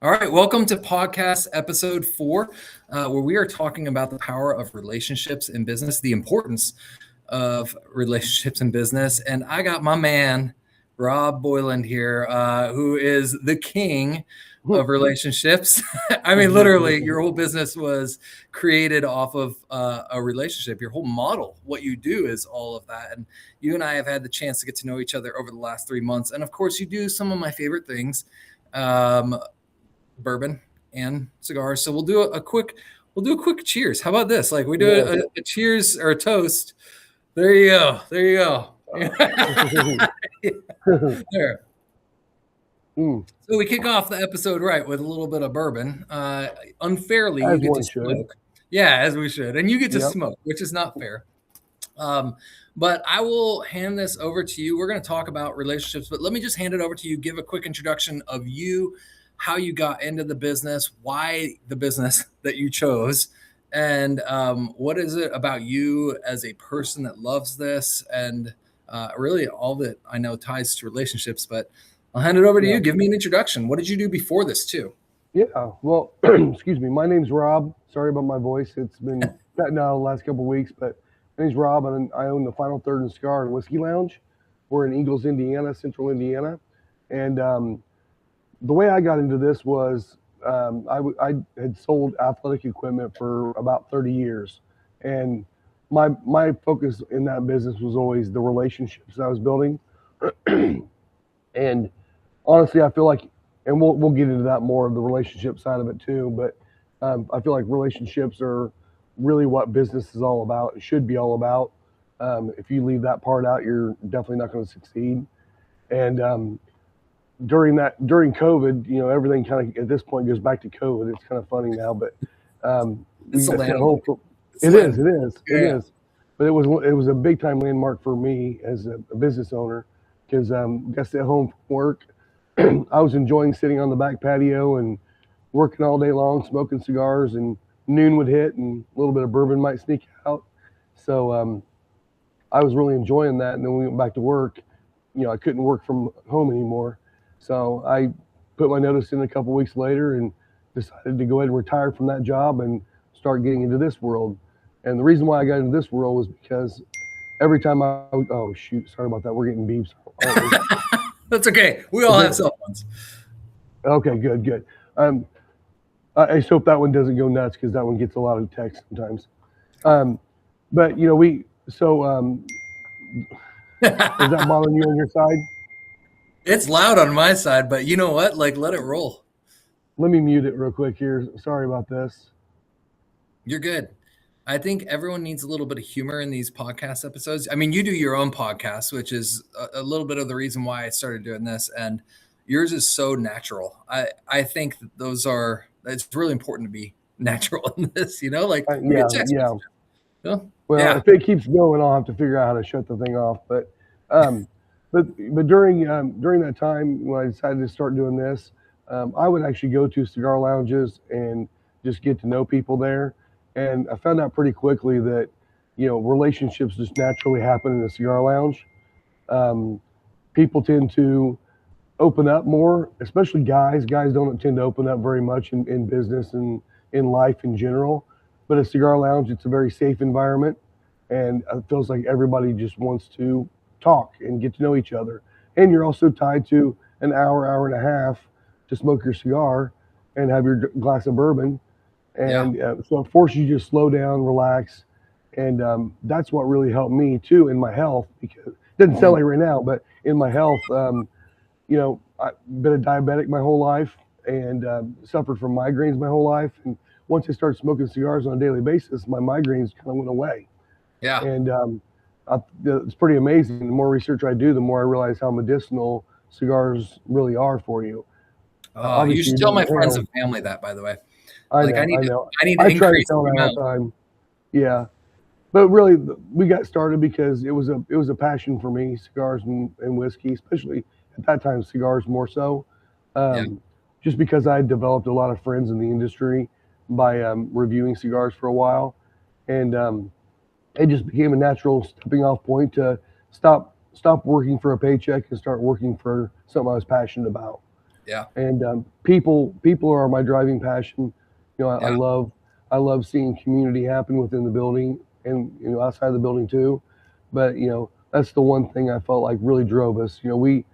All right, welcome to podcast episode 4, where we are talking about the power of relationships in business, the importance of relationships in business. And I got my man, Rob Boyland here, who is the king of relationships. I mean, literally, your whole business was created off of a relationship. Your whole model, what you do is all of that. And you and I have had the chance to get to know each other over the last 3 months. And of course, you do some of my favorite things. Bourbon and cigars. So we'll do a quick cheers. How about this? Like we do a cheers or a toast. There you go. There you go. There. So we kick off the episode right with a little bit of bourbon. Unfairly, As you get to one should. smoke. Yeah, as we should. And you get to Yep. smoke, which is not fair. But I will hand this over to you. We're going to talk about relationships, but let me just hand it over to you. Give a quick introduction of you, how you got into the business, why the business that you chose, and what is it about you as a person that loves this, and really all that I know ties to relationships. But I'll hand it over to you. Give me an introduction. What did you do before this too? Yeah. Well, excuse me. My name's Rob. Sorry about my voice. It's been that now the last couple of weeks, but my name's Rob, and I own the Final Third and Cigar and Whiskey Lounge. We're in Eagles, Indiana, Central Indiana, and the way I got into this was I had sold athletic equipment for about 30 years, and my focus in that business was always the relationships I was building, and honestly, I feel like, and we'll get into that more of the relationship side of it too. But I feel like relationships are really what business is all about. It should be all about. If you leave that part out, you're definitely not going to succeed. And during COVID, everything kind of at this point goes back to COVID. It's kind of funny now, but we It's a got sent home. landmark. It is. Yeah. It is. But it was a big time landmark for me as a business owner because got sent home from work. I was enjoying sitting on the back patio and working all day long, smoking cigars, and noon would hit and a little bit of bourbon might sneak out. So I was really enjoying that. And then we went back to work. I couldn't work from home anymore. So I put my notice in a couple weeks later and decided to go ahead and retire from that job and start getting into this world. And the reason why I got into this world was because every time oh shoot, sorry about that. We're getting beeps. That's okay. We all have cell phones. Okay, good. I just hope that one doesn't go nuts because that one gets a lot of text sometimes. But is that bothering you on your side? It's loud on my side, but you know what? Like, let it roll. Let me mute it real quick here. Sorry about this. You're good. I think everyone needs a little bit of humor in these podcast episodes. I mean, you do your own podcast, which is a little bit of the reason why I started doing this, and yours is so natural. I think that it's really important to be natural in this, like Yeah. Well, yeah. if it keeps going, I'll have to figure out how to shut the thing off. But during that time when I decided to start doing this, I would actually go to cigar lounges and just get to know people there. And I found out pretty quickly that relationships just naturally happen in a cigar lounge. People tend to open up more, especially guys. Guys don't tend to open up very much in business and in life in general. But a cigar lounge, it's a very safe environment, and it feels like everybody just wants to talk and get to know each other. And you're also tied to an hour and a half to smoke your cigar and have your glass of bourbon. And so it forces you to slow down, relax. And that's what really helped me too in my health, because it doesn't sound like right now, but in my health, I've been a diabetic my whole life and suffered from migraines my whole life. And once I started smoking cigars on a daily basis, my migraines kind of went away. Yeah. And it's pretty amazing. The more research I do, the more I realize how medicinal cigars really are for you. You should tell my friends and family that, by the way. I know. I need to I try to increase tell the them all amount. the time. Yeah. But really, we got started because it was a passion for me, cigars and whiskey, especially at that time, cigars more so. Just because I had developed a lot of friends in the industry by reviewing cigars for a while, and it just became a natural stepping off point to stop working for a paycheck and start working for something I was passionate about. Yeah. And people are my driving passion. You know, Yeah. I love seeing community happen within the building and outside the building too. But that's the one thing I felt like really drove us. When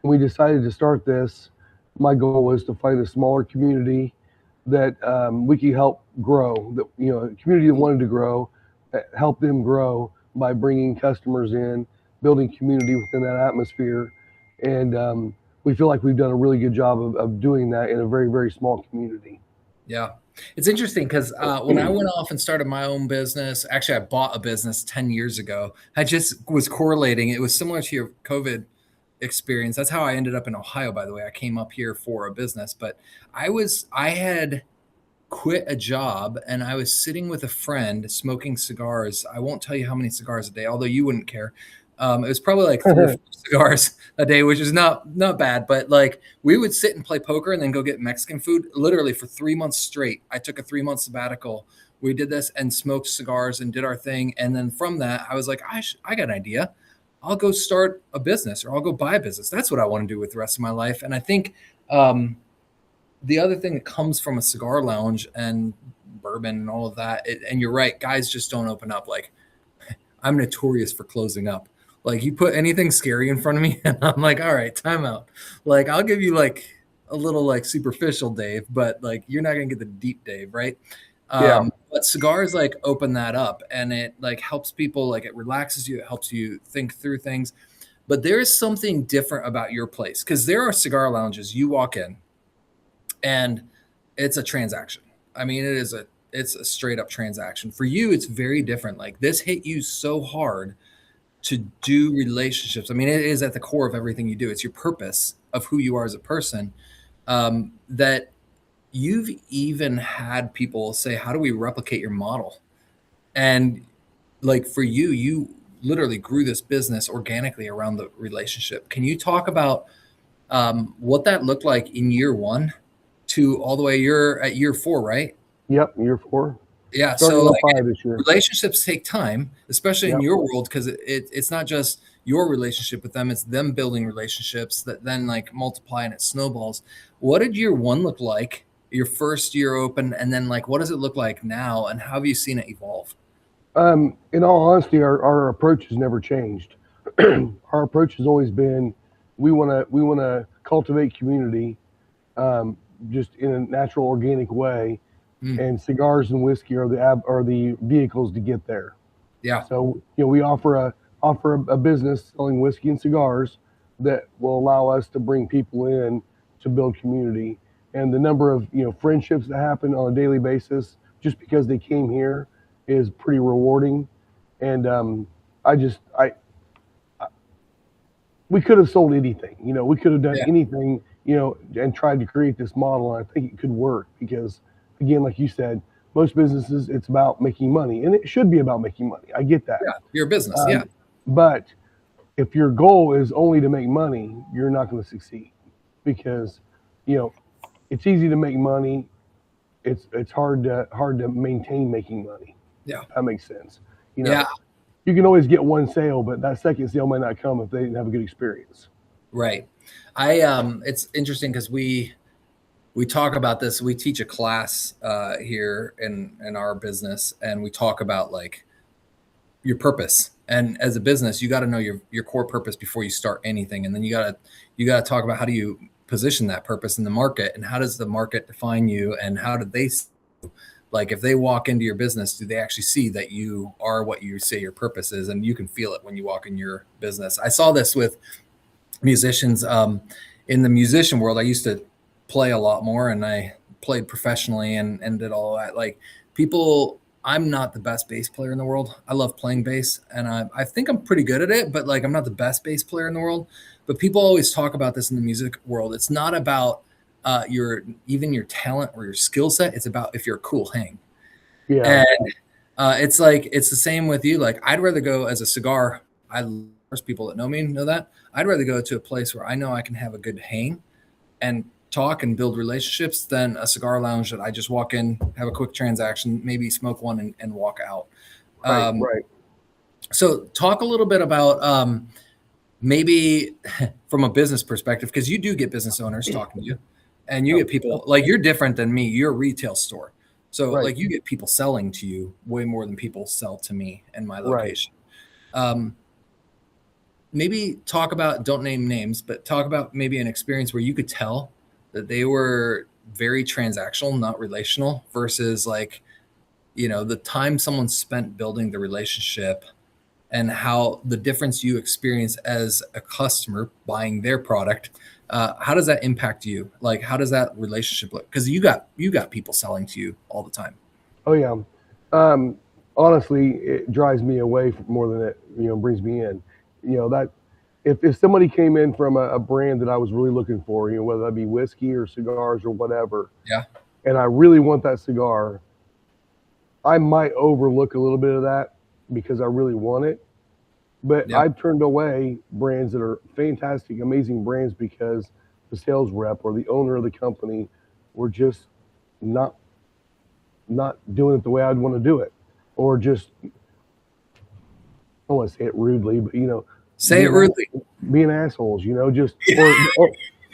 we decided to start this, my goal was to find a smaller community that we could help grow. That a community that wanted to grow, help them grow by bringing customers in, building community within that atmosphere, and we feel like we've done a really good job of doing that in a very very small community. Yeah. It's interesting because when I went off and started my own business, actually, I bought a business 10 years ago. I just was correlating. It was similar to your COVID experience. That's how I ended up in Ohio, by the way. I came up here for a business, but I had quit a job and I was sitting with a friend smoking cigars. I won't tell you how many cigars a day, although you wouldn't care. It was probably like 3 or 4 cigars a day, which is not bad. But like we would sit and play poker and then go get Mexican food. Literally for 3 months straight. I took a 3 month sabbatical. We did this and smoked cigars and did our thing. And then from that, I was like, I got an idea. I'll go start a business or I'll go buy a business. That's what I want to do with the rest of my life. And I think the other thing that comes from a cigar lounge and bourbon and all of that, and you're right, guys just don't open up. Like I'm notorious for closing up. Like you put anything scary in front of me, and I'm like, all right, time out. Like I'll give you like a little like superficial Dave, but like you're not gonna get the deep Dave, right? Yeah. But cigars like open that up, and it like helps people. Like it relaxes you. It helps you think through things. But there is something different about your place because there are cigar lounges. You walk in, and it's a transaction. I mean, it's a straight up transaction. For you, it's very different. Like this hit you so hard to do relationships. I mean, it is at the core of everything you do. It's your purpose of who you are as a person. That you've even had people say, "How do we replicate your model?" And like for you, you literally grew this business organically around the relationship. Can you talk about what that looked like in year one to all the way you're at year four, right? Yep. Year four. Yeah. Starting So year like five this year. relationships take time, especially in Yep. your world, because it's not just your relationship with them, it's them building relationships that then like multiply and it snowballs. What did year one look like, your first year open? And then like, what does it look like now? And how have you seen it evolve? In all honesty, our approach has never changed. Our approach has always been we want to cultivate community, um, just in a natural, organic way, Mm, and cigars and whiskey are the vehicles to get there. yeah. So we offer a business selling whiskey and cigars that will allow us to bring people in to build community, and the number of friendships that happen on a daily basis just because they came here is pretty rewarding. And I just I we could have sold anything. We could have done Yeah. anything. And tried to create this model, and I think it could work because, again, like you said, most businesses it's about making money, and it should be about making money. I get that. Yeah. Your business. Yeah. Um, but if your goal is only to make money, you're not going to succeed because, you know, it's easy to make money. It's hard to maintain making money. Yeah. If that makes sense. You Yeah. know, you can always get one sale, but that second sale might not come if they didn't have a good experience. Right. It's interesting because we talk about this. We teach a class here in our business, and we talk about like your purpose. And as a business, you got to know your core purpose before you start anything, and then you got to talk about how do you position that purpose in the market, and how does the market define you, and how do they like if they walk into your business, do they actually see that you are what you say your purpose is, and you can feel it when you walk in your business. I saw this with musicians in the musician world. I used to play a lot more and I played professionally and did all that. Like people, I'm not the best bass player in the world. I love playing bass and I think I'm pretty good at it, but like I'm not the best bass player in the world. But people always talk about this in the music world. It's not about your talent or your skill set. It's about if you're a cool hang. Yeah. And it's like it's the same with you. Like I'd rather go as a cigar. I Most people that know me know that I'd rather go to a place where I know I can have a good hang and talk and build relationships than a cigar lounge that I just walk in, have a quick transaction, maybe smoke one and walk out. Right. Um, Right. so talk a little bit about maybe from a business perspective, because you do get business owners talking to you, and you Yep. get people like you're different than me. You're a retail store. So Right. like you get people selling to you way more than people sell to me in my Right. location. Um, maybe talk about, don't name names, but talk about maybe an experience where you could tell that they were very transactional, not relational, versus like, the time someone spent building the relationship and how the difference you experience as a customer buying their product. How does that impact you? Like, how does that relationship look? Because you got people selling to you all the time. Oh yeah. Um, Honestly, it drives me away more than it brings me in. That if somebody came in from a brand that I was really looking for, whether that be whiskey or cigars or whatever, Yeah, and I really want that cigar, I might overlook a little bit of that because I really want it. But yeah, I've turned away brands that are fantastic, amazing brands because the sales rep or the owner of the company were just not not doing it the way I'd want to do it, or just I don't want to say it rudely, but say it being rudely. being assholes, just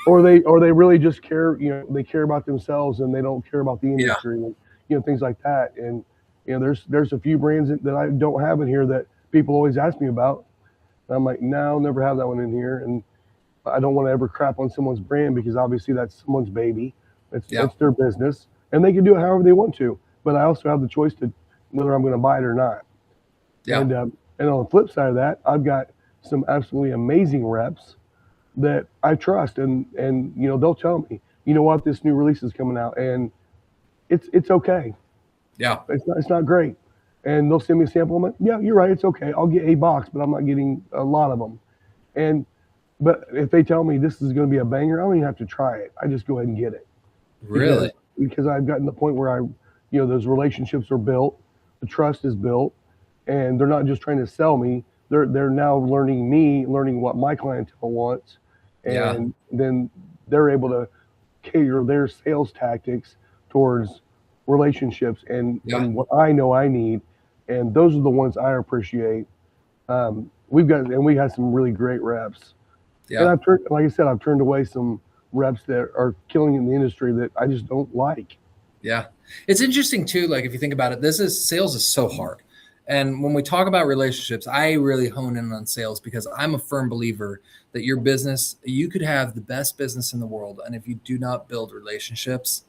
or they really just care, they care about themselves and they don't care about the Yeah, industry and things like that. And there's a few brands that I don't have in here that people always ask me about. And I'm like, no, I'll never have that one in here, and I don't want to ever crap on someone's brand because obviously that's someone's baby. yeah, It's their business, and they can do it however they want to. But I also have the choice to whether I'm going to buy it or not. yeah, And on the flip side of that, I've got some absolutely amazing reps that I trust, and they'll tell me, you know what, this new release is coming out, and it's okay. yeah, It's not great, and they'll send me a sample. I'm like, yeah, you're right, it's okay. I'll get a box, but I'm not getting a lot of them. And but if they tell me this is going to be a banger, I don't even have to try it. I just go ahead and get it because really. because I've gotten to the point where those relationships are built, the trust is built, and they're not just trying to sell me. They're now learning me, learning what my clientele wants, Yeah, and then they're able to cater their sales tactics towards relationships yeah, and what I know I need, and those are the ones I appreciate. We had some really great reps, and yeah. like I said, I've turned away some reps that are killing in the industry that I just don't like. Yeah. It's interesting too. Like if you think about it, sales is so hard. And when we talk about relationships, I really hone in on sales because I'm a firm believer that your business, you could have the best business in the world. And if you do not build relationships,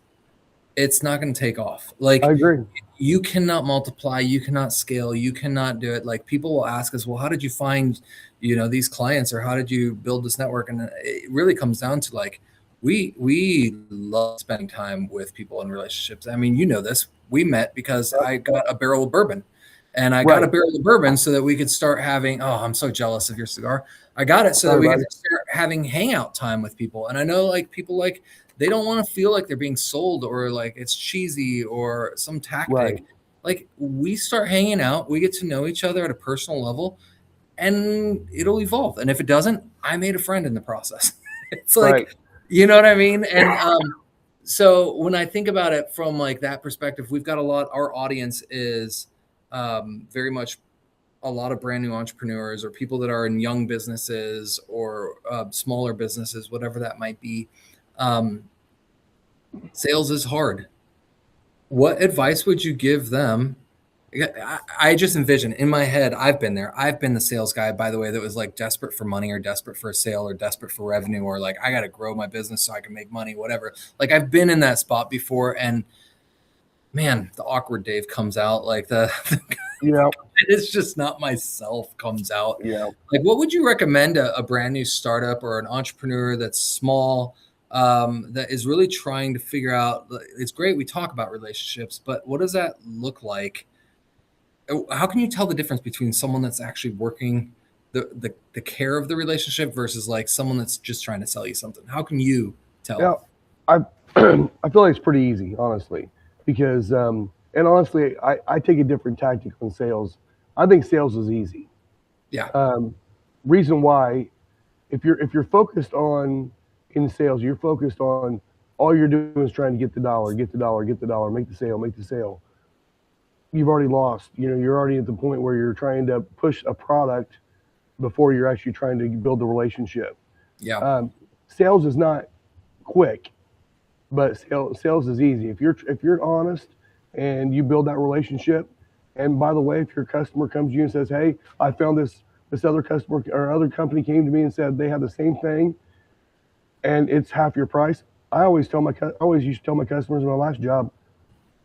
it's not going to take off. I Like agree. you cannot multiply, you cannot scale, you cannot do it. Like people will ask us, well, how did you find, these clients or how did you build this network? And it really comes down to like, we love spending time with people in relationships. I mean, you know this. We met because Yep. I got a barrel of bourbon. And I got a Right. barrel of bourbon so that we could start having, oh, I'm so jealous of your cigar. I got it so that Sorry, we could buddy. start having hangout time with people. And I know like people like they don't want to feel like they're being sold or like it's cheesy or some Right. tactic. Like we start hanging out, we get to know each other at a personal level, and it'll evolve. And if it doesn't, I made a friend in the process. It's Right. like, you know what I mean? And so when I think about it from like that perspective, we've got a lot. Our audience is very much a lot of brand new entrepreneurs or people that are in young businesses or smaller businesses, whatever that might be. Um, Sales is hard. What advice would you give them? I just envision in my head, I've been there. I've been the sales guy, by the way, that was like desperate for money or desperate for a sale or desperate for revenue or like, I got to grow my business so I can make money, whatever. Like, I've been in that spot before. And man, the awkward Dave comes out. Like, Yeah. it's just not myself comes out. Yeah. Like, what would you recommend a brand new startup or an entrepreneur that's small, that is really trying to figure out? It's great we talk about relationships, but what does that look like? How can you tell the difference between someone that's actually working the care of the relationship versus like someone that's just trying to sell you something? How can you Yeah. tell? I I feel like it's pretty easy, honestly, because and honestly, I take a different tactic on sales. I think sales is easy. Yeah, Um, Reason why, if you're focused on in sales, you're focused on all you're doing is trying to get the dollar, get the dollar, get the dollar, make the sale, make the sale. You've already lost. You're already at the point where you're trying to push a product before you're actually trying to build a relationship. Yeah. Sales is not quick, but sales is easy. If you're honest and you build that relationship, and by the way, if your customer comes to you and says, "Hey, I found this other customer or other company came to me and said they have the same thing and it's half your price," I always used to tell my customers in my last job,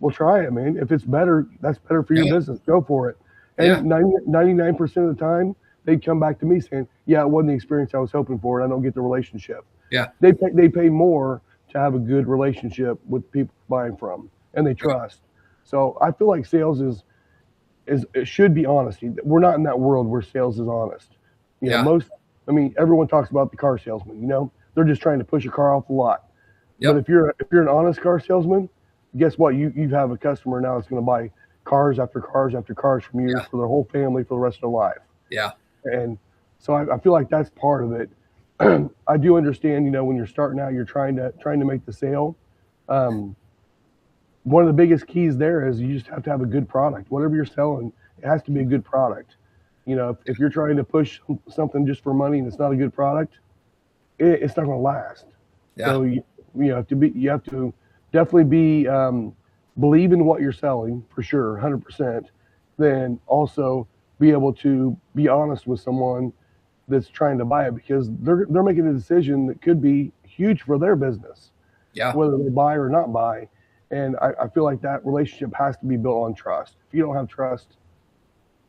"Well, try it, man. If it's better, that's better for your Yeah. business. Go for it." Yeah. And 99% of the time, they'd come back to me saying, "Yeah, it wasn't the experience I was hoping for, and I don't get the relationship." Yeah. They pay more to have a good relationship with people buying from, and they trust. So I feel like sales is it should be honesty. We're not in that world where sales is honest. Yeah. Everyone talks about the car salesman. They're just trying to push a car off the lot. But Yep. if you're an honest car salesman, guess what? You have a customer now that's going to buy cars after cars after cars from you Yeah. for their whole family for the rest of their life. Yeah. And so I feel like that's part of it. I do understand, when you're starting out, you're trying to make the sale. Um, One of the biggest keys there is you just have to have a good product. Whatever you're selling, it has to be a good product. If you're trying to push something just for money and it's not a good product, it's not going to last. Yeah. So you have to definitely believe in what you're selling for sure, 100%. Then also be able to be honest with someone that's trying to buy it, because they're making a decision that could be huge for their business, Yeah. whether they buy or not buy. And I feel like that relationship has to be built on trust. If you don't have trust,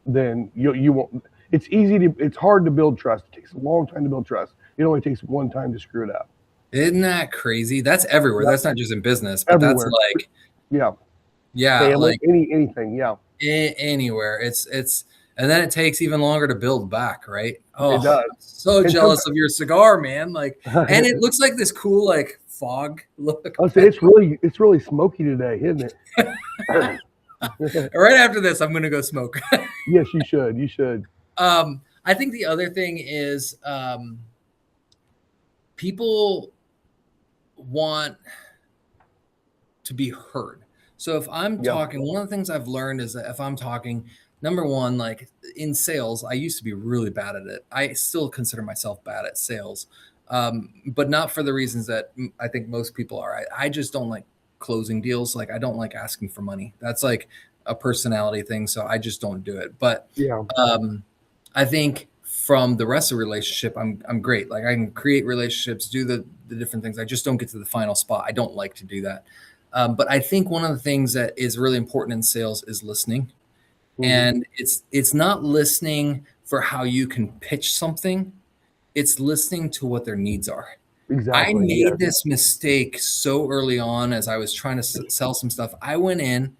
then you won't. It's hard to build trust. It takes a long time to build trust. It only takes one time to screw it up. Isn't that crazy? That's everywhere. Yep. That's not just in business, but that's Everywhere. like, Yeah. yeah, Family, like anything. Yeah. anywhere. And then it takes even longer to build back, right? Oh, It does. I'm so And jealous of your cigar, man. Like, and it looks like this cool, like fog look. I'll say it's really smoky today, isn't it? Right after this, I'm gonna go smoke. Yes, you should. You should. I think the other thing is people want to be heard. So if I'm Yeah. talking, one of the things I've learned is that if I'm talking, number one, like in sales, I used to be really bad at it. I still consider myself bad at sales, but not for the reasons that I think most people are. I just don't like closing deals. Like I don't like asking for money. That's like a personality thing. So I just don't do it. But Yeah. I think from the rest of the relationship, I'm great. Like I can create relationships, do the different things. I just don't get to the final spot. I don't like to do that. But I think one of the things that is really important in sales is listening. And it's not listening for how you can pitch something. It's listening to what their needs are. I Exactly. made Yes. this mistake so early on as I was trying to sell some stuff. I went in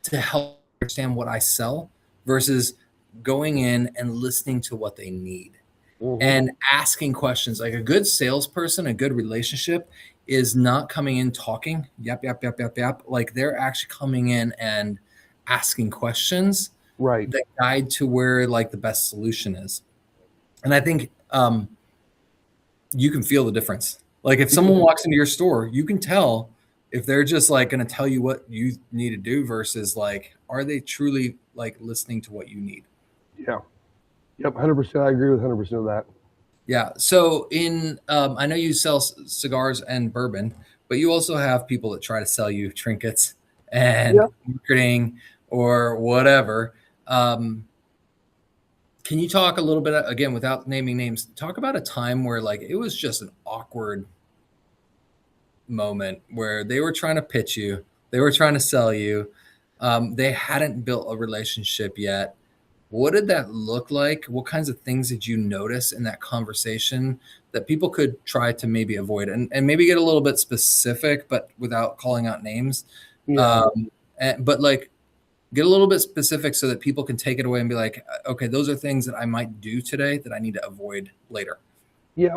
to help understand what I sell versus going in and listening to what they need and asking questions. Like a good salesperson, a good relationship is not coming in talking, yep, yep, yep, yep, yep. Like they're actually coming in and asking questions Right. that guide to where like the best solution is. And I think you can feel the difference. Like if someone walks into your store, you can tell if they're just like going to tell you what you need to do versus like, are they truly like listening to what you need? Yeah. Yep. 100%. I agree with 100% of that. Yeah. So I know you sell cigars and bourbon, but you also have people that try to sell you trinkets and Yeah. marketing or whatever. Can you talk a little bit, again, without naming names, talk about a time where like it was just an awkward moment where they were trying to pitch you, they were trying to sell you, they hadn't built a relationship yet. What did that look like? What kinds of things did you notice in that conversation that people could try to maybe avoid and maybe get a little bit specific, but without calling out names? Yeah. But like get a little bit specific so that people can take it away and be like, okay, those are things that I might do today that I need to avoid later. Yeah.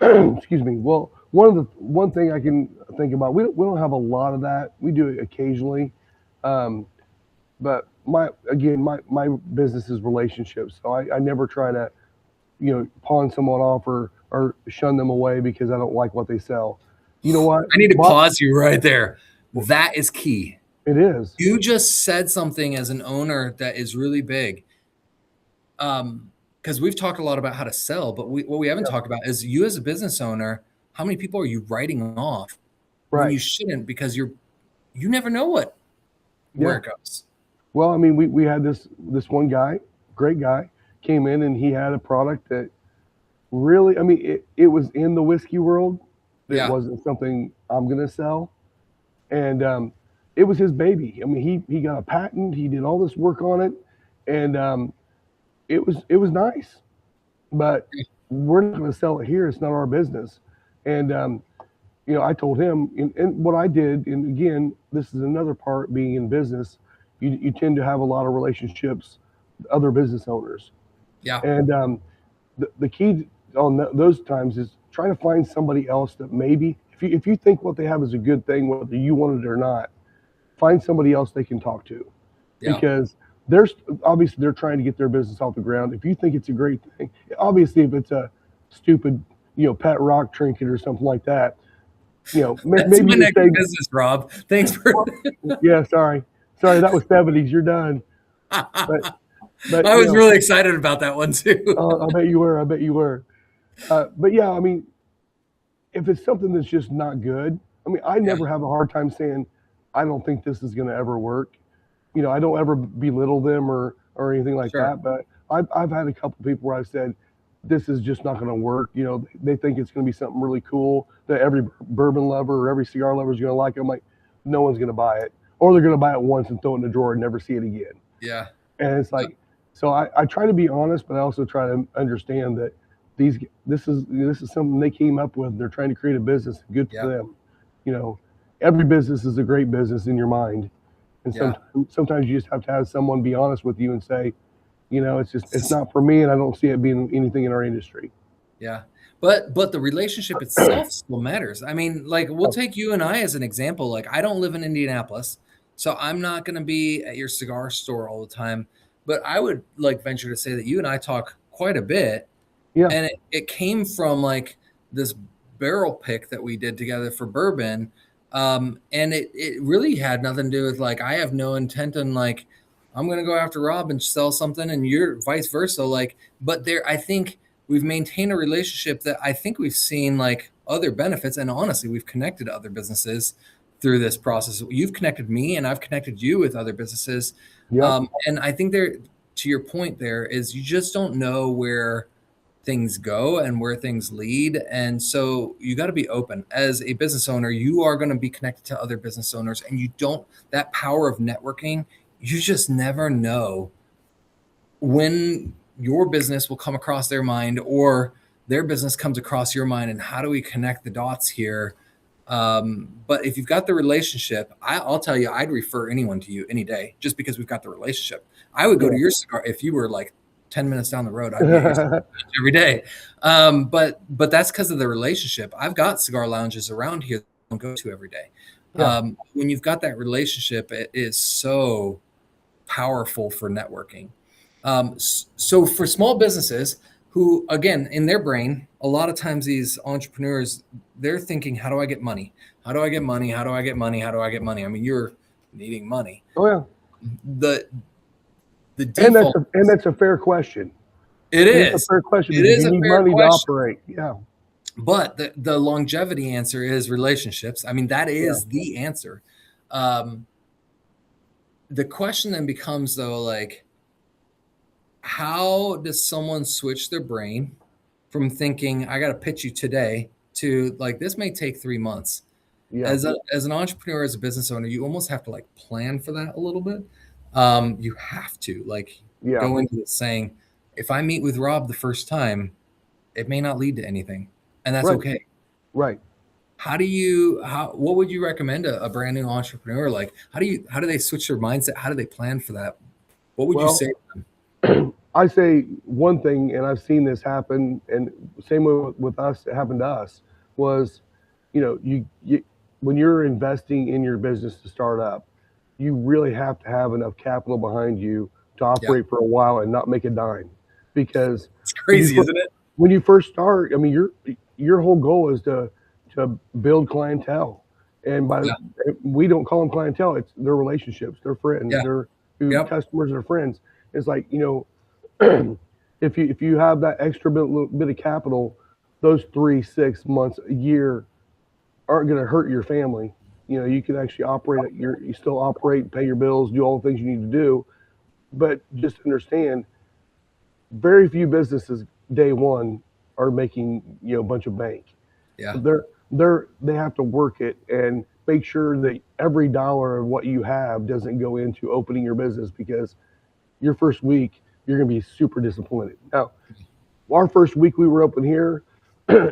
Excuse me. Well, one thing I can think about, we don't have a lot of that. We do it occasionally. But my business is relationships. So I never try to, pawn someone off or shun them away because I don't like what they sell. You know what? I need to pause you right there. That is key. It is. You just said something as an owner that is really big. because we've talked a lot about how to sell, but what we haven't Yeah. talked about is you as a business owner, how many people are you writing off when Right. you shouldn't, because you never know where Yeah. it goes. Well, I mean, we had this one guy, great guy, came in and he had a product that really, I mean, it was in the whiskey world. It Yeah. wasn't something I'm gonna sell, and it was his baby. I mean, he got a patent. He did all this work on it, and it was nice, but we're not gonna sell it here. It's not our business, and I told him, and what I did, and again, this is another part being in business. You tend to have a lot of relationships with other business owners, Yeah. and the key on those times is trying to find somebody else that maybe, if you think what they have is a good thing, whether you want it or not, find somebody else they can talk to, Yeah. because there's obviously they're trying to get their business off the ground. If you think it's a great thing, obviously if it's a stupid, pet rock trinket or something like that, That's maybe my you can next say, business, Rob. Thanks for. yeah, sorry, that was 70s. You're done. But but I was really excited about that one too. I bet you were. I bet you were. But yeah, I mean, if it's something that's just not good, I mean, I Yeah. never have a hard time saying, I don't think this is going to ever work. I don't ever belittle them or anything like Sure. that. But I've had a couple people where I've said, this is just not going to work. They think it's going to be something really cool that every bourbon lover or every cigar lover is going to like. I'm like, no one's going to buy it, or they're going to buy it once and throw it in the drawer and never see it again. Yeah. And it's like, so I try to be honest, but I also try to understand that this is something they came up with. They're trying to create a business. Good for Yeah. them. Every business is a great business in your mind, and Yeah. sometimes you just have to have someone be honest with you and say, it's not for me, and I don't see it being anything in our industry. Yeah. But the relationship itself still matters. I mean, like we'll take you and I as an example. Like I don't live in Indianapolis, so I'm not going to be at your cigar store all the time, but I would like venture to say that you and I talk quite a bit, Yeah. and it came from like this barrel pick that we did together for bourbon. And it really had nothing to do with like I have no intent on like I'm gonna go after Rob and sell something and you're vice versa. Like, but there I think we've maintained a relationship that I think we've seen like other benefits, and honestly, we've connected other businesses through this process. You've connected me and I've connected you with other businesses. Yep. And I think there, to your point, there is you just don't know where things go and where things lead. And so you got to be open as a business owner. You are going to be connected to other business owners, and you don't, that power of networking, you just never know when your business will come across their mind or their business comes across your mind. And how do we connect the dots here? But if you've got the relationship, I'll tell you, I'd refer anyone to you any day just because we've got the relationship. I would go to your cigar if you were like 10 minutes down the road. I'd be at your cigar every day. But that's because of the relationship. I've got cigar lounges around here that I don't go to every day. When you've got that relationship, it is so powerful for networking. So for small businesses who, again, in their brain, a lot of times these entrepreneurs, they're thinking, how do I get money? How do I get money? How do I get money? How do I get money? I mean, you're needing money. Oh yeah. The default, and that's a fair question. It is. It's a fair question. It is you a need fair money question. to operate. Yeah. But the longevity answer is relationships. I mean, that is the answer. The question then becomes, though, like, how does someone switch their brain from thinking, I got to pitch you today to like, this may take 3 months. Yeah. As an entrepreneur, as a business owner, you almost have to like plan for that a little bit. You have to like go into it saying, if I meet with Rob the first time, it may not lead to anything, and that's okay. Right. What would you recommend a brand new entrepreneur? Like, how do they switch their mindset? How do they plan for that? What would you say to them? I say one thing, and I've seen this happen, and same way with us, it happened to us, was, you when you're investing in your business to start up, you really have to have enough capital behind you to operate for a while and not make a dime, because it's crazy, isn't it? When you first start, I mean, your whole goal is to build clientele, and we don't call them clientele; it's their relationships, their friends, their customers, their friends. It's like, if if you have that extra bit of capital, those 3 6 months a year aren't going to hurt your family. You know, you can actually operate you still operate, pay your bills, do all the things you need to do, but just understand, very few businesses day one are making, a bunch of bank. Yeah. So they have to work it and make sure that every dollar of what you have doesn't go into opening your business, because your first week you're going to be super disappointed. Now, our first week we were open here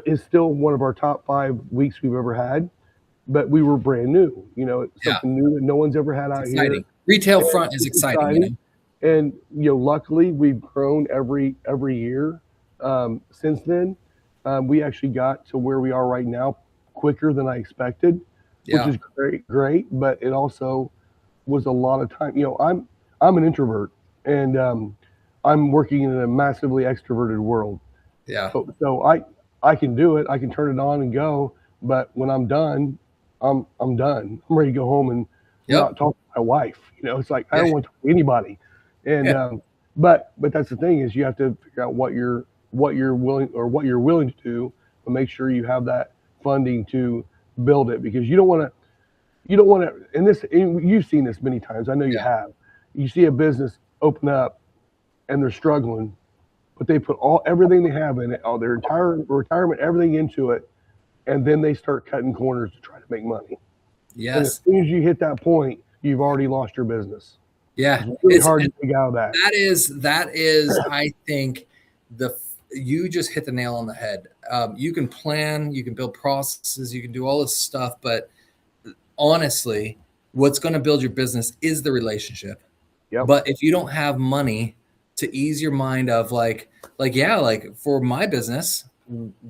is still one of our top 5 weeks we've ever had, but we were brand new. It's Yeah. something new that no one's ever had It's out exciting. here. Retail And front is it's exciting. And luckily we've grown every year since then. We actually got to where we are right now quicker than I expected, which Yeah. is great. But it also was a lot of time. I'm an introvert, and I'm working in a massively extroverted world. Yeah. So I can do it. I can turn it on and go. But when I'm done, I'm done. I'm ready to go home and Yep. not talk to my wife. It's like I Yeah. don't want to talk to anybody. And Yeah. but that's the thing, is you have to figure out what you're willing to do, but make sure you have that funding to build it, because you don't want to. And you've seen this many times. I know you Yeah. have. You see a business open up and they're struggling, but they put everything they have in it, all their entire retirement, everything into it, and then they start cutting corners to try to make money. And as Yes. soon as you hit that point, you've already lost your business. Yeah. It's really hard to dig out of that. That is, I think you just hit the nail on the head. You can plan, you can build processes, you can do all this stuff, but honestly, what's going to build your business is the relationship. Yep. But if you don't have money to ease your mind of like for my business,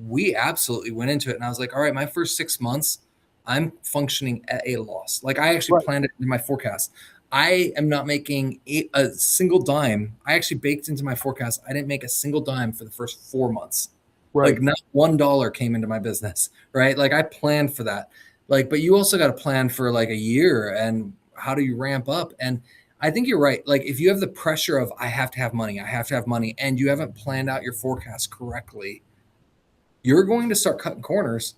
we absolutely went into it and I was like, all right, my first 6 months, I'm functioning at a loss. Like I actually planned it in my forecast. I am not making a single dime. I actually baked into my forecast. I didn't make a single dime for the first 4 months. Right. Like not $1 came into my business, right? Like I planned for that. Like, but you also got to plan for like a year and how do you ramp up? And I think you're right. Like if you have the pressure of I have to have money, and you haven't planned out your forecast correctly, you're going to start cutting corners.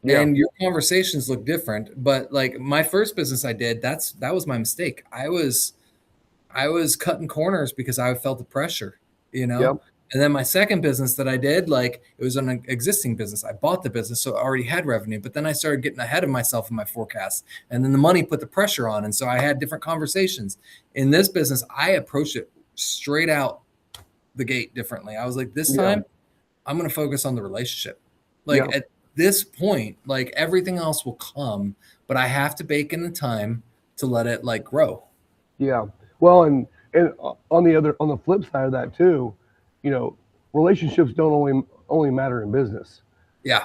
Yeah. And your conversations look different. But like my first business I did, that was my mistake. I was cutting corners because I felt the pressure, Yep. And then my second business that I did, like it was an existing business. I bought the business, so it already had revenue. But then I started getting ahead of myself in my forecast. And then the money put the pressure on. And so I had different conversations. In this business, I approached it straight out the gate differently. I was like, this time I'm going to focus on the relationship. Like at this point, like everything else will come, but I have to bake in the time to let it like grow. Yeah. Well, and on the flip side of that too, relationships don't only matter in business. Yeah.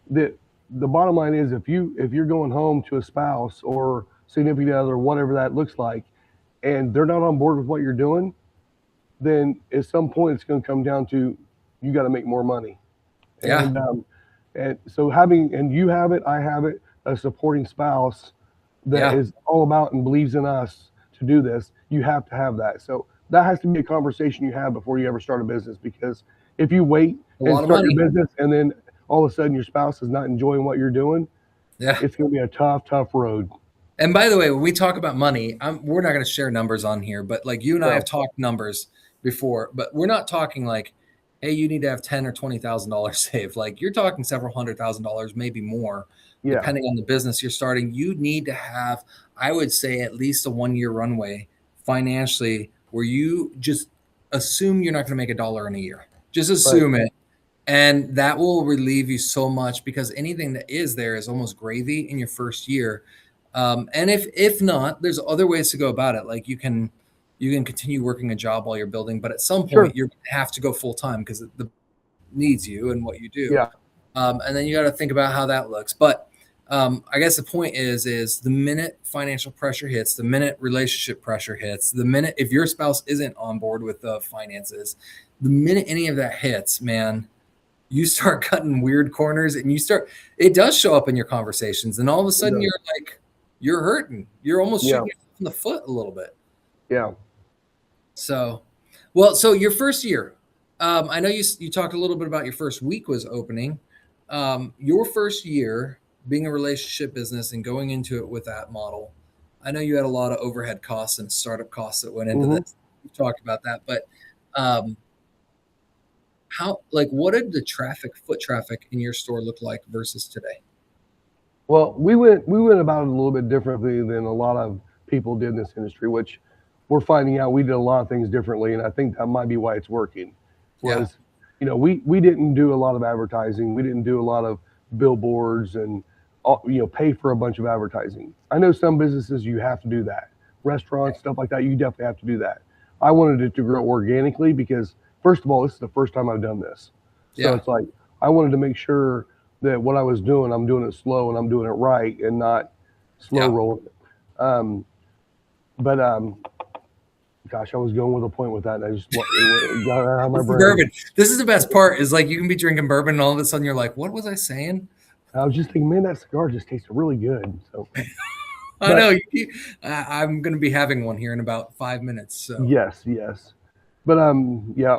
The bottom line is, if you're going home to a spouse or significant other, whatever that looks like, and they're not on board with what you're doing, then at some point it's going to come down to you got to make more money. Yeah. And so you have it, I have it, a supporting spouse that is all about and believes in us to do this. You have to have that. So that has to be a conversation you have before you ever start a business, because if you wait and start your business and then all of a sudden your spouse is not enjoying what you're doing, it's going to be a tough road. And by the way, when we talk about money, we're not going to share numbers on here, but like you and I have talked numbers before, but we're not talking like, hey, you need to have $10,000 or $20,000 saved. Like you're talking several $100,000, maybe more, depending on the business you're starting. You need to have, I would say, at least a 1-year runway financially, where you just assume you're not going to make $1 in a year. Just assume it. And that will relieve you so much, because anything that is there is almost gravy in your first year. And if not, there's other ways to go about it. Like you can continue working a job while you're building, but at some point you're going to have to go full time because it needs you and what you do. Yeah. And then you got to think about how that looks. But I guess the point is the minute financial pressure hits, the minute relationship pressure hits, the minute if your spouse isn't on board with the finances, the minute any of that hits, man, you start cutting weird corners, and it does show up in your conversations, and all of a sudden you're hurting. You're almost shooting yourself in the foot a little bit. Yeah. So your first year, I know you talked a little bit about your first week was opening. Your first year being a relationship business and going into it with that model. I know you had a lot of overhead costs and startup costs that went into Hmm. this. We've talked about that, but um, what did the foot traffic in your store look like versus today? Well, we went about it a little bit differently than a lot of people did in this industry, which we're finding out we did a lot of things differently, and I think that might be why it's working. Yeah, Was we didn't do a lot of advertising, we didn't do a lot of billboards and pay for a bunch of advertising. I know some businesses you have to do that, restaurants, stuff like that. You definitely have to do that. I wanted it to grow organically because first of all, this is the first time I've done this, so yeah, it's like I wanted to make sure that what I was doing, I'm doing it slow and I'm doing it right and not slow yeah. rolling it. But gosh, I was going with a point with that, and I just it got out of my It's the brain. bourbon. This is the best part. Is like you can be drinking bourbon, and all of a sudden you're like, "What was I saying?" I was just thinking, man, that cigar just tasted really good. So, I but know. I'm going to be having one here in about 5 minutes. So. yes, yes. But yeah.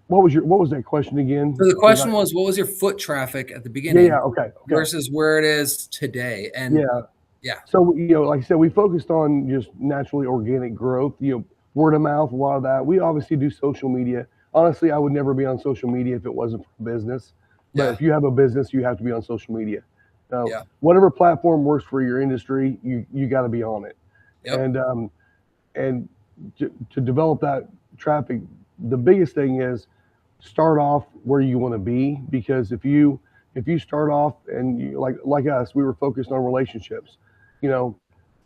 What was that question So again? the Because question was, what was your foot traffic at the yeah, beginning yeah, okay, okay, versus where it is today? And yeah. yeah, So like I said, we focused on just naturally organic growth. Word of mouth, a lot of that. We obviously do social media. Honestly, I would never be on social media if it wasn't for business. But yeah, if you have a business, you have to be on social media. yeah, Whatever platform works for your industry, you got to be on it. yep, And to develop that traffic, the biggest thing is start off where you want to be, because if you start off and like us, we were focused on relationships, you know.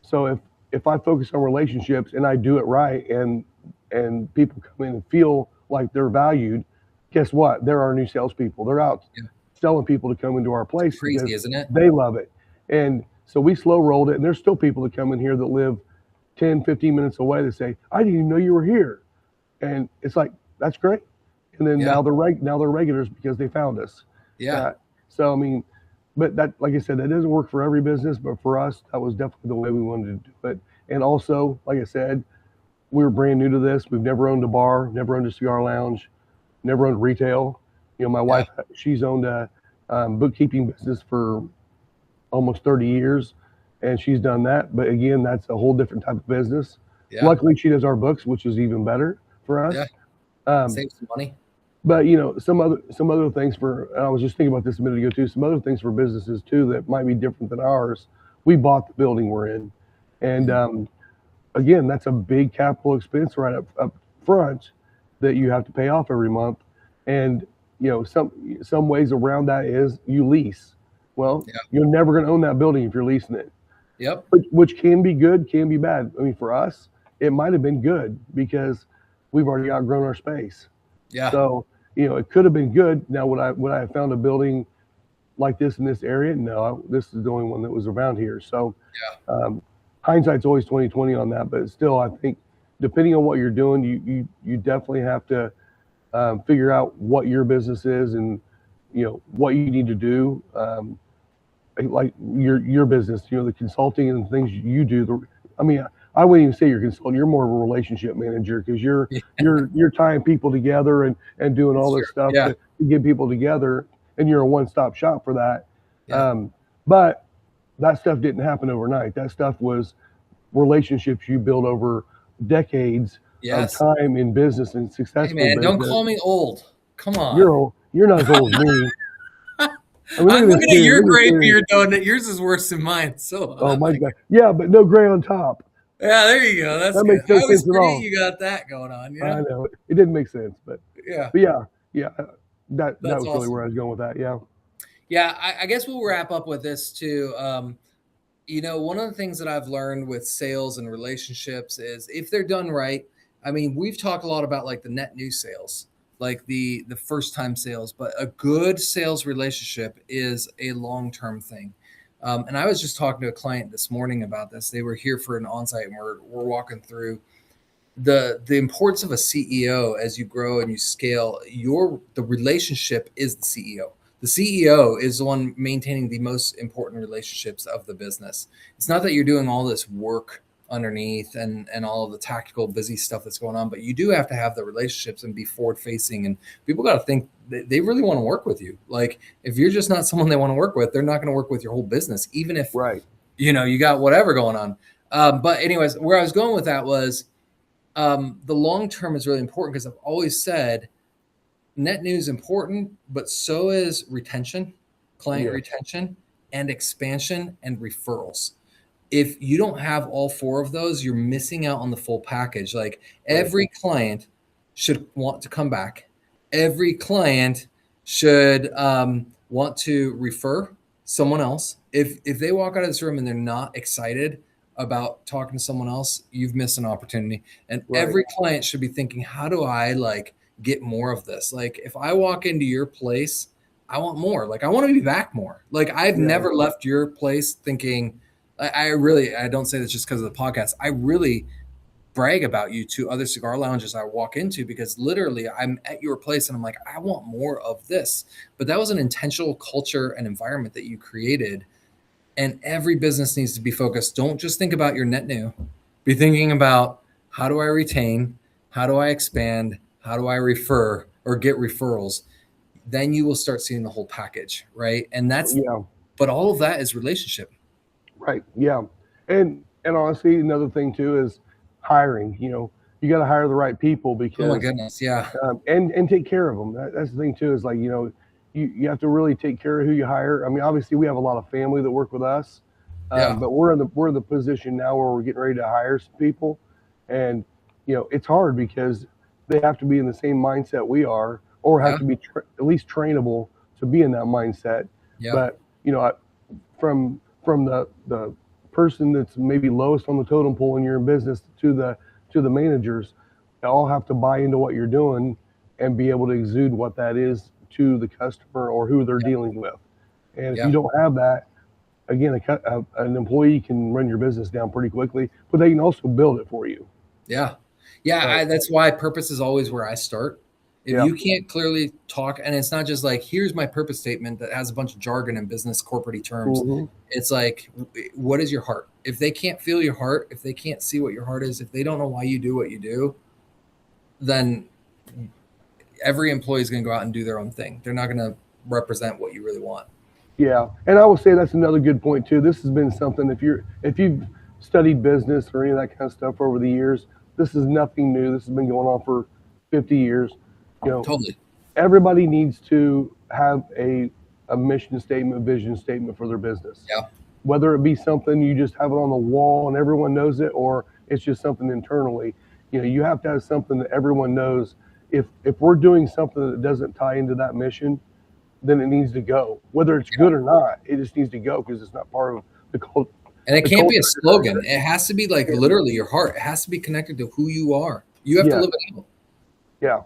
So if I focus on relationships and I do it right, and people come in and feel like they're valued, guess what? They're our new salespeople. They're out yeah. selling people to come into our It's place crazy, because isn't it? they love it. And so we slow rolled it, and there's still people that come in here that live 10, 15 minutes away that say, I didn't even know you were here. And it's like, that's great. And then Yeah, now they're regulars because they found us. yeah, Uh, so I mean, but that, like I said, that doesn't work for every business, but for us, that was definitely the way we wanted to do it. And also, like I said, we were brand new to this. We've never owned a bar, never owned a cigar lounge, never owned retail. My yeah, wife, she's owned a bookkeeping business for almost 30 years, and she's done that. But again, that's a whole different type of business. yeah, Luckily, she does our books, which is even better for yeah. us. Um, Save some money. but some other things for, and I was just thinking about this a minute ago too. Some other things for businesses too that might be different than ours. We bought the building we're in, and Mhm. again, that's a big capital expense right up front that you have to pay off every month. And some ways around that is you lease. Well, Yeah, you're never going to own that building if you're leasing it, yep, which can be good, can be bad. I mean, for us, it might have been good because we've already outgrown our space. yeah, So it could have been good. Now, would I have found a building like this in this area? No, this is the only one that was around here. So yeah, um, hindsight's always 2020 on that, but still, I think depending on what you're doing, you definitely have to figure out what your business is and what you need to do. Like your business, the consulting and things you do. I mean, I wouldn't even say you're consulting. You're more of a relationship manager because you're yeah. you're you're tying people together and doing It's all true. this stuff Yeah, to get people together, and you're a one-stop shop for that. yeah, But that stuff didn't happen overnight. That stuff was relationships you build over decades of yes. time in business and Hey, successful man, don't business. call me old. Come on. You're not as old as me. I mean, look I'm at this looking at beard. your Look at this gray beard. beard, though, and yours is worse than mine. So Oh I'm my like, God. Yeah, but no gray on top. yeah, there you go. That's That good. makes I no always sense at forget all. you got that going on. I know it didn't make sense, but Yeah, but yeah, yeah. That that's was really awesome. where I was going with that. Yeah. Yeah, I guess we'll wrap up with this too. One of the things that I've learned with sales and relationships is if they're done right. I mean, we've talked a lot about like the net new sales, like the first time sales, but a good sales relationship is a long term thing. And I was just talking to a client this morning about this. They were here for an onsite, and we're walking through the importance of a CEO as you grow and you scale. The relationship is the CEO. The CEO is the one maintaining the most important relationships of the business. It's not that you're doing all this work underneath and all of the tactical busy stuff that's going on, but you do have to have the relationships and be forward facing, and people got to think they really want to work with you. Like if you're just not someone they want to work with, they're not going to work with your whole business, even if Right. you got whatever going on. But anyways, where I was going with that was the long term is really important, because I've always said net new is important, but so is retention, client retention, and expansion and referrals. If you don't have all four of those, you're missing out on the full package. Like every client should want to come back. Every client should want to refer someone else. If they walk out of this room and they're not excited about talking to someone else, you've missed an opportunity. And every client should be thinking, how do I like get more of this? Like if I walk into your place, I want more. Like I want to be back more. Like I've never left your place thinking, I don't say this just because of the podcast. I really brag about you to other cigar lounges I walk into, because literally I'm at your place and I'm like, I want more of this. But that was an intentional culture and environment that you created. And every business needs to be focused. Don't just think about your net new. Be thinking about, how do I retain? How do I expand? How do I refer or get referrals? Then you will start seeing the whole package, right? And that's, but all of that is relationship. Right. Yeah. And honestly, another thing too is hiring. You got to hire the right people, because oh my goodness, yeah. And take care of them. That's the thing too, is like, you have to really take care of who you hire. I mean, obviously we have a lot of family that work with us, but we're in the position now where we're getting ready to hire some people, and it's hard because they have to be in the same mindset we are, or have to be at least trainable to be in that mindset. But from the person that's maybe lowest on the totem pole in your business to the managers, they all have to buy into what you're doing and be able to exude what that is to the customer or who they're dealing with. And if you don't have that, again, an employee can run your business down pretty quickly, but they can also build it for you. That's why purpose is always where I start. If you can't clearly talk, and it's not just like, here's my purpose statement that has a bunch of jargon and business corporate terms. It's like, what is your heart? If they can't feel your heart, if they can't see what your heart is, if they don't know why you do what you do, then every employee is going to go out and do their own thing. They're not going to represent what you really want. Yeah. And I will say that's another good point too. This has been something, if you've studied business or any of that kind of stuff over the years, this is nothing new. This has been going on for 50 years. Totally. Everybody needs to have a mission statement, vision statement for their business. Whether it be something you just have it on the wall and everyone knows it, or it's just something internally. You have to have something that everyone knows. If we're doing something that doesn't tie into that mission, then it needs to go. Whether it's good or not, it just needs to go, because it's not part of the culture. And it can't be a slogan. It has to be like literally your heart. It has to be connected to who you are. You have to live it out. Yeah.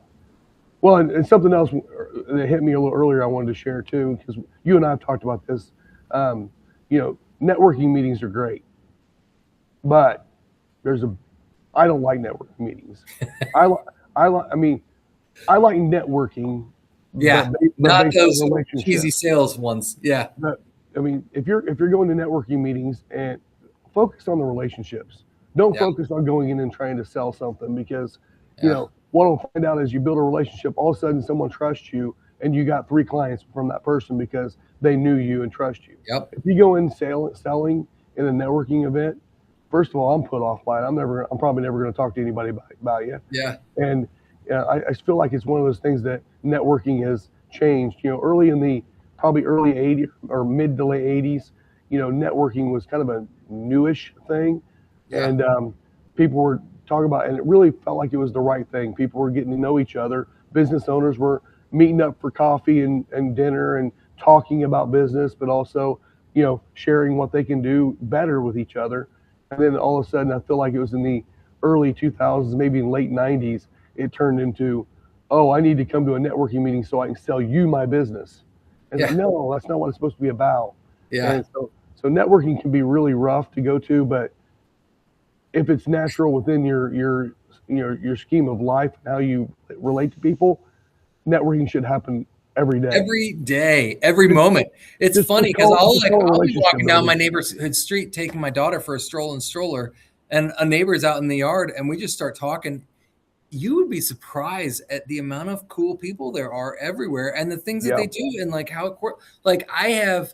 Well, and something else that hit me a little earlier I wanted to share too, because you and I have talked about this. Networking meetings are great, but I don't like networking meetings. I like networking. Not those cheesy sales ones. But, if you're going to networking meetings, and focus on the relationships. Don't focus on going in and trying to sell something, because what I'll find out is you build a relationship, all of a sudden someone trusts you, and you got 3 clients from that person because they knew you and trust you. If you go in selling in a networking event, first of all, I'm put off by it. I'm probably never going to talk to anybody about you. And I feel like it's one of those things that networking has changed. Early 80s or mid to late 80s, networking was kind of a newish thing, and people were talking about, and it really felt like it was the right thing. People were getting to know each other. Business owners were meeting up for coffee and dinner and talking about business, but also, sharing what they can do better with each other. And then all of a sudden, I feel like it was in the early 2000s, maybe in late 90s, it turned into, oh, I need to come to a networking meeting so I can sell you my business. And no, that's not what it's supposed to be about. And so networking can be really rough to go to, but if it's natural within your scheme of life, how you relate to people, networking should happen every day, every moment. It's funny because I'll be walking down my neighborhood street taking my daughter for a stroll and stroller, and a neighbor's out in the yard, and we just start talking. You would be surprised at the amount of cool people there are everywhere, and the things that Yeah. they do, and like how like I have,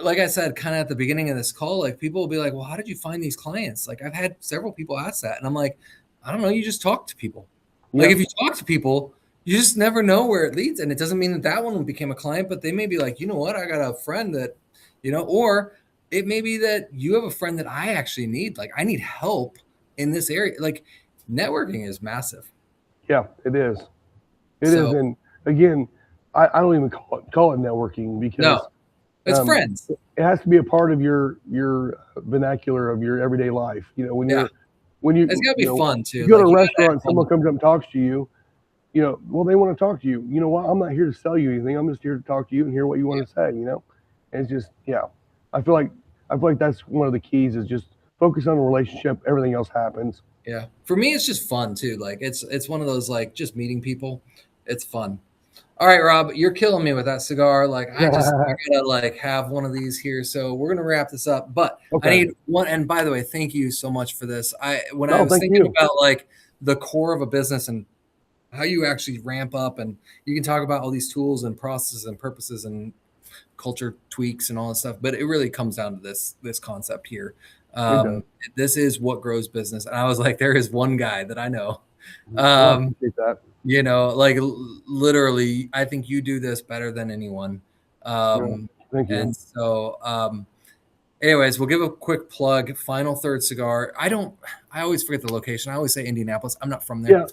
like I said, kind of at the beginning of this call, like people will be like, well, how did you find these clients? Like I've had several people ask that, and I'm like, I don't know. You just talk to people. Like Yep. if you talk to people, you just never know where it leads. And it doesn't mean that that one became a client, but they may be like, you know what? I got a friend that, or it may be that you have a friend that I actually need. Like I need help in this area. Like networking is massive. Yeah, it is. It is. So And again, I don't even call it networking because no, it's friends. it has to be a part of your vernacular of your everyday life. When Yeah. you It's gotta be fun too. you go to a You gotta restaurant, have someone fun. comes up and talks to you. Well, they want to talk to you. You know what? I'm not here to sell you anything. I'm just here to talk to you and hear what you want to say. And it's just, yeah. I feel like that's one of the keys is just focus on the relationship. Everything else happens. Yeah. For me, it's just fun too. Like it's one of those like just meeting people. It's fun. All right, Rob, you're killing me with that cigar. Like I gotta like have one of these here. So we're gonna wrap this up. But I Okay. need one. And by the way, thank you so much for this. When I No, was thank thinking you. about like the core of a business and how you actually ramp up, and you can talk about all these tools and processes and purposes and culture tweaks and all this stuff, but it really comes down to this concept here. It does. This is what grows business. And I was like, there is one guy that I know. Well, I appreciate that. Like literally, I think you do this better than anyone. No, thank you. And so, anyways, we'll give a quick plug. Final Third Cigar. I always forget the location. I always say Indianapolis. I'm not from there. Yeah.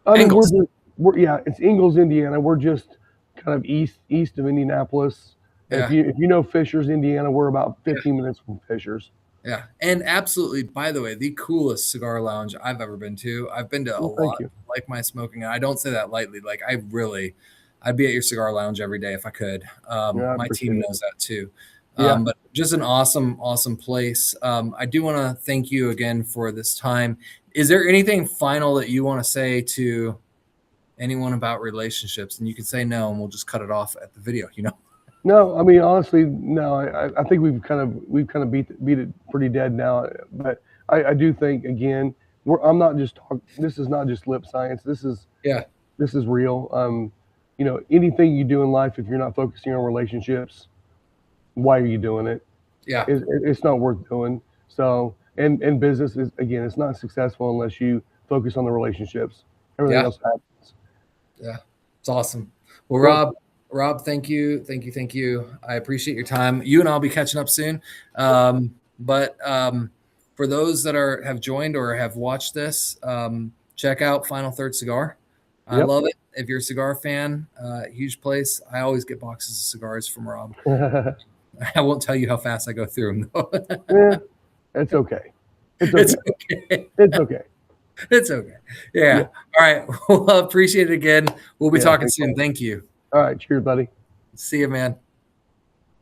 I mean, Ingalls. it's Ingalls, Indiana. We're just kind of east of Indianapolis. Yeah. If you know Fishers, Indiana, we're about 15 minutes from Fishers. Yeah. And absolutely, by the way, the coolest cigar lounge I've ever been to. I've been to a Well, thank lot, you. like my smoking. And I don't say that lightly. Like I'd be at your cigar lounge every day if I could. Yeah, I My appreciate team it. knows that too. Yeah. But just an awesome place. I do want to thank you again for this time. Is there anything final that you want to say to anyone about relationships? And you can say no, and we'll just cut it off at the video, No, I mean honestly, no. I think we've kind of beat it pretty dead now. But I do think again, I'm not just talking. This is not just lip science. This is real. Anything you do in life, if you're not focusing on relationships, why are you doing it? Yeah. It's not worth doing. So, and business is, again, it's not successful unless you focus on the relationships. Everything else happens. Yeah, it's awesome. Well, Rob, thank you. I appreciate your time. You and I'll be catching up soon. But for those that have joined or have watched this, check out Final Third Cigar. I love it. If you're a cigar fan, huge place. I always get boxes of cigars from Rob. I won't tell you how fast I go through them, though. Yeah, it's okay. It's okay. It's okay. Yeah. All right. Well, appreciate it again. We'll be talking soon. Thank you. All right. Cheers, buddy. See you, man.